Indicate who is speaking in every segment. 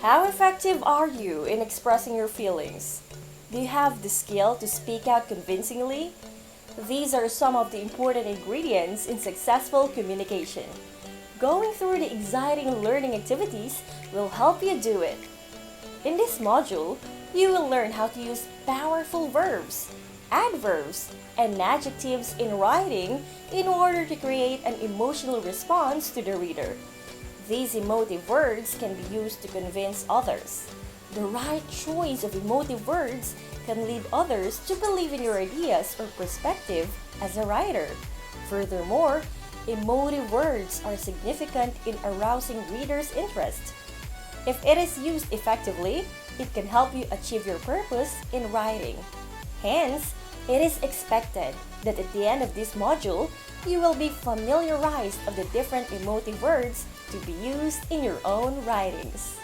Speaker 1: How effective are you in expressing your feelings? Do you have the skill to speak out convincingly? These are some of the important ingredients in successful communication. Going through the exciting learning activities will help you do it. In this module, you will learn how to use powerful verbs, adverbs, and adjectives in writing in order to create an emotional response to the reader. These emotive words can be used to convince others. The right choice of emotive words can lead others to believe in your ideas or perspective as a writer. Furthermore, emotive words are significant in arousing readers' interest. If it is used effectively, it can help you achieve your purpose in writing. Hence, it is expected that at the end of this module, you will be familiarized of the different emotive words to be used in your own writings.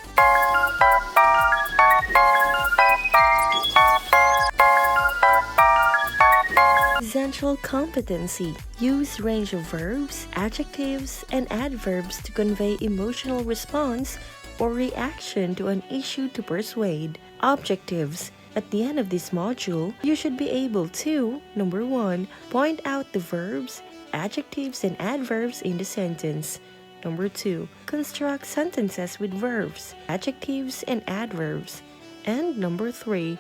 Speaker 1: Essential competency. Use range of verbs, adjectives, and adverbs to convey emotional response or reaction to an issue to persuade. Objectives. At the end of this module, you should be able to, number 1, point out the verbs, adjectives, and adverbs in the sentence. Number 2, construct sentences with verbs, adjectives, and adverbs. And number 3,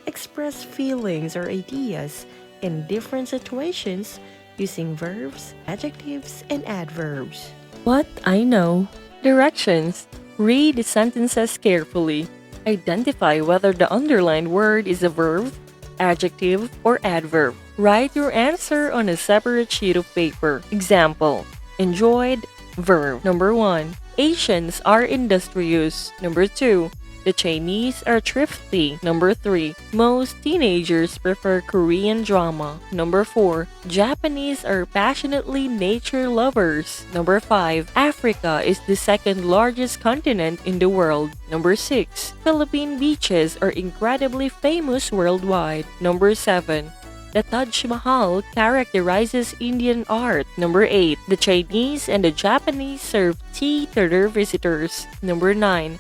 Speaker 1: express feelings or ideas in different situations using verbs, adjectives, and adverbs. What I know. Directions. Read the sentences carefully. Identify whether the underlined word is a verb, adjective, or adverb. Write your answer on a separate sheet of paper. Example: enjoyed, verb. Number 1. Asians are industrious. Number 2. The Chinese are thrifty. Number 3. Most teenagers prefer Korean drama. Number 4. Japanese are passionately nature lovers. Number 5. Africa is the second largest continent in the world. Number 6. Philippine beaches are incredibly famous worldwide. Number 7. The Taj Mahal characterizes Indian art. Number 8. The Chinese and the Japanese serve tea to their visitors. Number 9.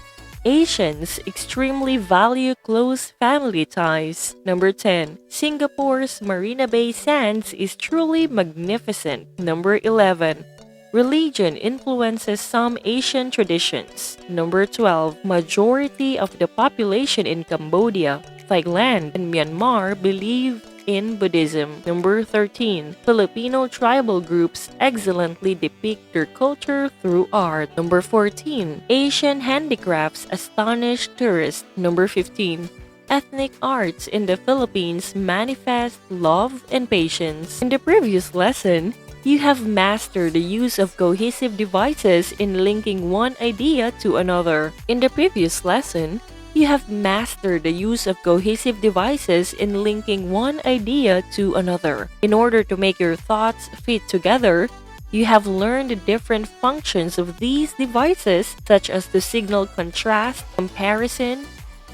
Speaker 1: Asians extremely value close family ties. Number 10. Singapore's Marina Bay Sands is truly magnificent. Number 11. Religion influences some Asian traditions. Number 12. Majority of the population in Cambodia, Thailand, and Myanmar believe in Buddhism. Number 13. Filipino tribal groups excellently depict their culture through art. Number 14. Asian handicrafts astonish tourists. Number 15. Ethnic arts in the Philippines manifest love and patience. In the previous lesson, you have mastered the use of cohesive devices in linking one idea to another. In the previous lesson, you have mastered the use of cohesive devices in linking one idea to another. In order to make your thoughts fit together, you have learned the different functions of these devices, such as to signal contrast, comparison,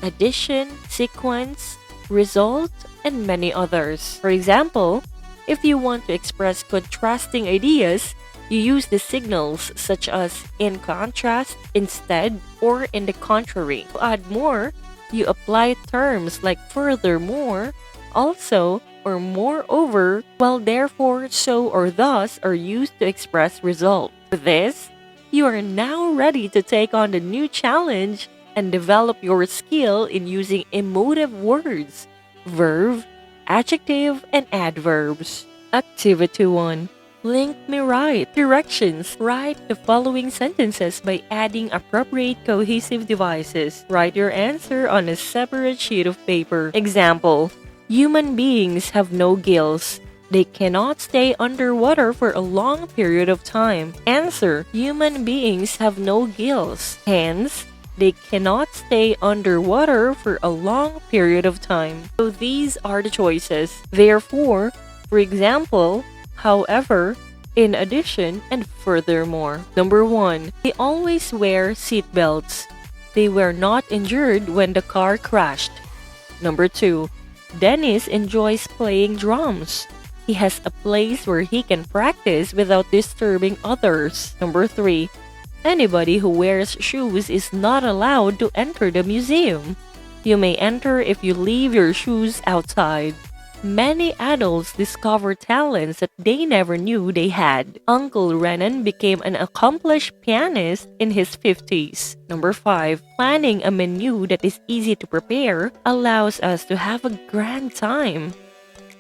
Speaker 1: addition, sequence, result, and many others. For example, if you want to express contrasting ideas, you use the signals such as in contrast, instead, or in the contrary. To add more, you apply terms like furthermore, also, or moreover, while therefore, so, or thus are used to express result. For this, you are now ready to take on the new challenge and develop your skill in using emotive words, verb, adjective, and adverbs. Activity 1. Link me right. Directions. Write the following sentences by adding appropriate cohesive devices. Write your answer on a separate sheet of paper. Example: human beings have no gills. They cannot stay underwater for a long period of time. Answer: human beings have no gills. Hence, they cannot stay underwater for a long period of time. So these are the choices. Therefore, for example, however, in addition, and furthermore. Number 1. They always wear seatbelts. They were not injured when the car crashed. Number 2. Dennis enjoys playing drums. He has a place where he can practice without disturbing others. Number 3. Anybody who wears shoes is not allowed to enter the museum. You may enter if you leave your shoes outside. Many adults discover talents that they never knew they had. Uncle Renan became an accomplished pianist in his 50s. Number 5. Planning a menu that is easy to prepare allows us to have a grand time.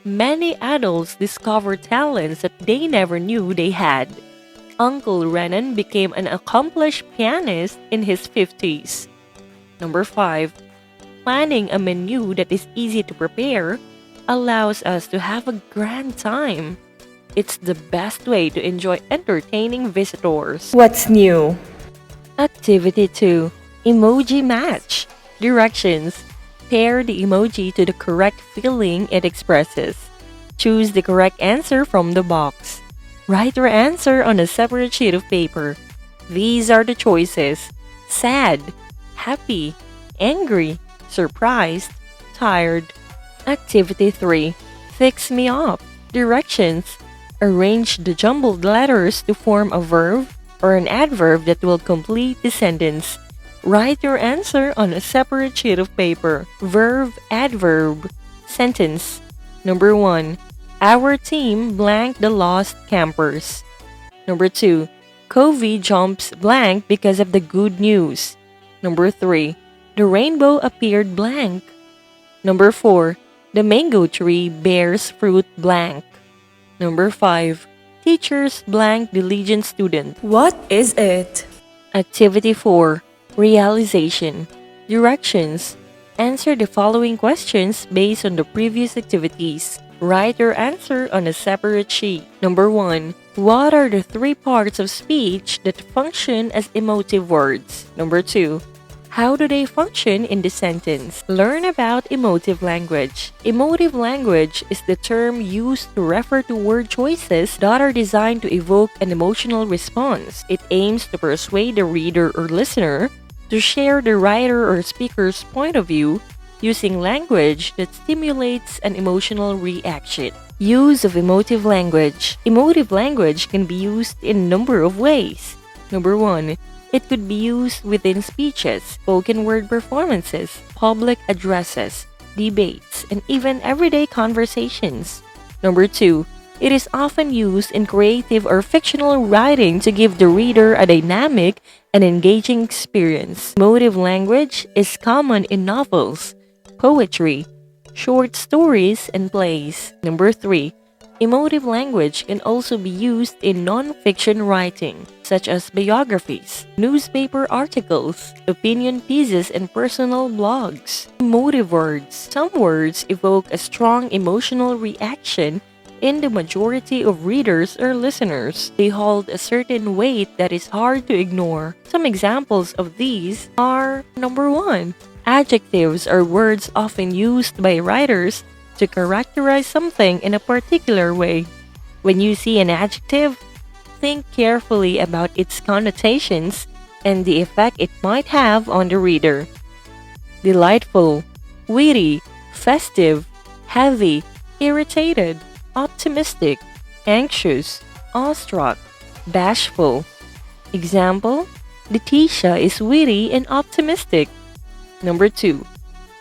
Speaker 1: Many adults discover talents that they never knew they had. Uncle Renan became an accomplished pianist in his 50s. Number 5. Planning a menu that is easy to prepare allows us to have a grand time. It's the best way to enjoy entertaining visitors. What's new? Activity 2. Emoji match. Directions. Pair the emoji to the correct feeling it expresses. Choose the correct answer from the box. Write your answer on a separate sheet of paper. These are the choices: sad, happy, angry, surprised, tired. Activity 3. Fix me up. Directions. Arrange the jumbled letters to form a verb or an adverb that will complete the sentence. Write your answer on a separate sheet of paper. Verb, adverb, sentence. Number 1. Our team blanked the lost campers. Number 2. Covey jumps blank because of the good news. Number 3. The rainbow appeared blank. Number 4. The mango tree bears fruit blank. Number 5. Teachers blank diligent student. What is it? Activity 4. Realization. Directions. Answer the following questions based on the previous activities. Write your answer on a separate sheet. Number 1. What are the 3 parts of speech that function as emotive words? Number 2. How do they function in the sentence? Learn about emotive language. Emotive language is the term used to refer to word choices that are designed to evoke an emotional response. It aims to persuade the reader or listener to share the writer or speaker's point of view using language that stimulates an emotional reaction. Use of emotive language. Emotive language can be used in a number of ways. Number 1. It could be used within speeches, spoken word performances, public addresses, debates, and even everyday conversations. Number 2. It is often used in creative or fictional writing to give the reader a dynamic and engaging experience. Emotive language is common in novels, poetry, short stories, and plays. Number 3. Emotive language can also be used in non-fiction writing, such as biographies, newspaper articles, opinion pieces, and personal blogs. Emotive words. Some words evoke a strong emotional reaction in the majority of readers or listeners. They hold a certain weight that is hard to ignore. Some examples of these are: Number 1. Adjectives are words often used by writers to characterize something in a particular way. When you see an adjective, think carefully about its connotations and the effect it might have on the reader. Delightful, witty, festive, heavy, irritated, optimistic, anxious, awestruck, bashful. Example: Letitia is witty and optimistic. Number 2.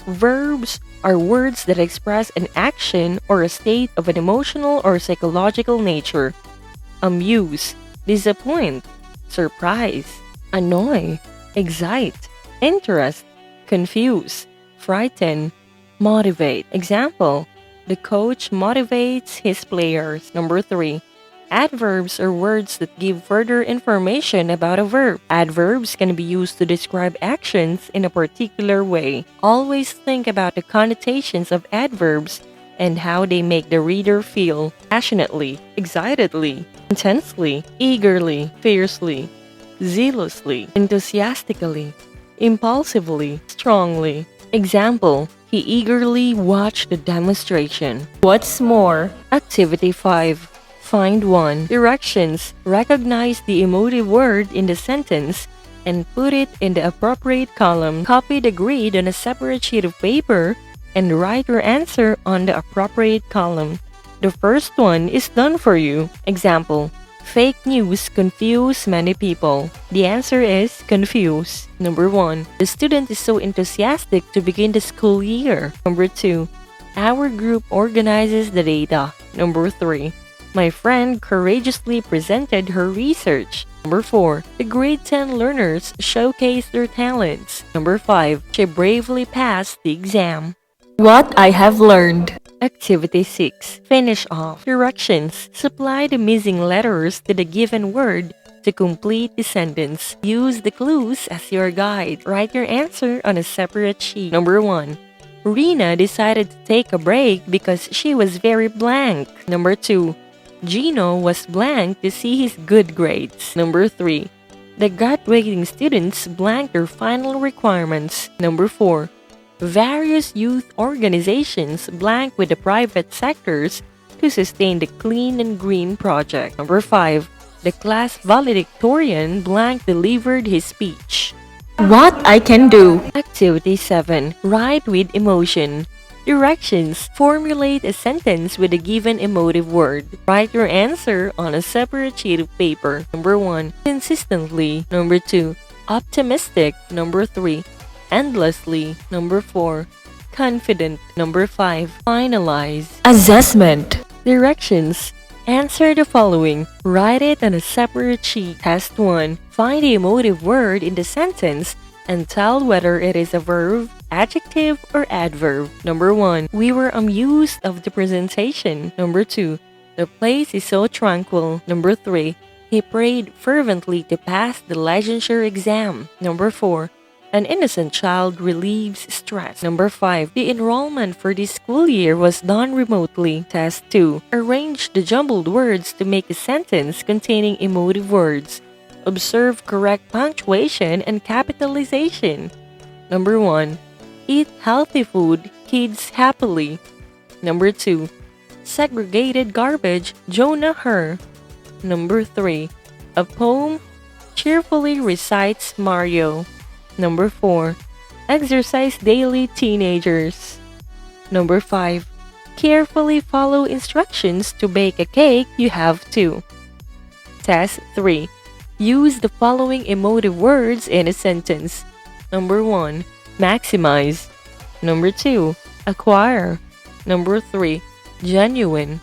Speaker 1: Verbs are words that express an action or a state of an emotional or psychological nature. Amuse, disappoint, surprise, annoy, excite, interest, confuse, frighten, motivate. Example: the coach motivates his players. Number 3. Adverbs are words that give further information about a verb. Adverbs can be used to describe actions in a particular way. Always think about the connotations of adverbs and how they make the reader feel: passionately, excitedly, intensely, eagerly, fiercely, zealously, enthusiastically, impulsively, strongly. Example: he eagerly watched the demonstration. What's more? Activity 5. Find one. Directions. Recognize the emotive word in the sentence and put it in the appropriate column. Copy the grid on a separate sheet of paper and write your answer on the appropriate column. The first one is done for you. Example: Fake news confuse many people. The answer is confuse. Number 1. The student is so enthusiastic to begin the school year. Number 2. Our group organizes the data. Number 3. My friend courageously presented her research. Number 4. The grade 10 learners showcase their talents. Number 5. She bravely passed the exam. What I have learned. Activity 6. Finish off. Directions. Supply the missing letters to the given word to complete the sentence. Use the clues as your guide. Write your answer on a separate sheet. Number 1. Rina decided to take a break because she was very blank. Number 2. Gino was blank to see his good grades. Number 3. The graduating students blanked their final requirements. Number 4. Various youth organizations blank with the private sectors to sustain the Clean and Green project. Number 5. The class valedictorian blank delivered his speech. What I can do. Activity 7. Write with emotion. Directions. Formulate a sentence with a given emotive word. Write your answer on a separate sheet of paper. Number 1. Consistently. Number 2. Optimistic. Number 3. Endlessly. Number 4. Confident. Number 5. Finalize. Assessment. Directions. Answer the following. Write it on a separate sheet. Test 1. Find the emotive word in the sentence and tell whether it is a verb, adjective, or adverb. Number 1. We were amused of the presentation. Number 2. The place is so tranquil. Number 3. He prayed fervently to pass the licensure exam. Number 4. An innocent child relieves stress. Number 5. The enrollment for this school year was done remotely. Test 2. Arrange the jumbled words to make a sentence containing emotive words. Observe correct punctuation and capitalization. Number 1. Eat healthy food, kids happily. Number 2. Segregated garbage, Jonah her. Number 3. A poem cheerfully recites Mario. Number 4. Exercise daily, teenagers. Number 5. Carefully follow instructions to bake a cake, you have to. Test 3. Use the following emotive words in a sentence. Number 1. Maximize. Number 2. Acquire. Number 3. Genuine.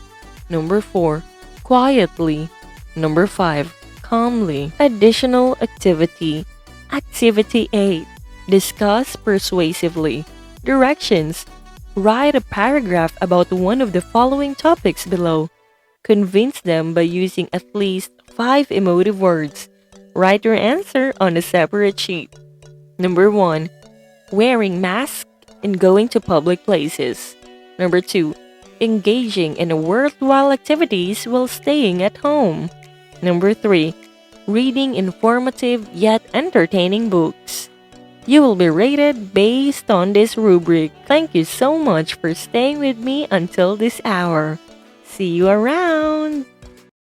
Speaker 1: Number 4. Quietly. Number 5. Calmly. Additional activity. Activity 8. Discuss persuasively. Directions. Write a paragraph about one of the following topics below. Convince them by using at least 5 emotive words. Write your answer on a separate sheet. Number 1. Wearing masks and going to public places. Number 2. Engaging in worthwhile activities while staying at home. Number 3. Reading informative yet entertaining books. You will be rated based on this rubric. Thank you so much for staying with me until this hour. See you around!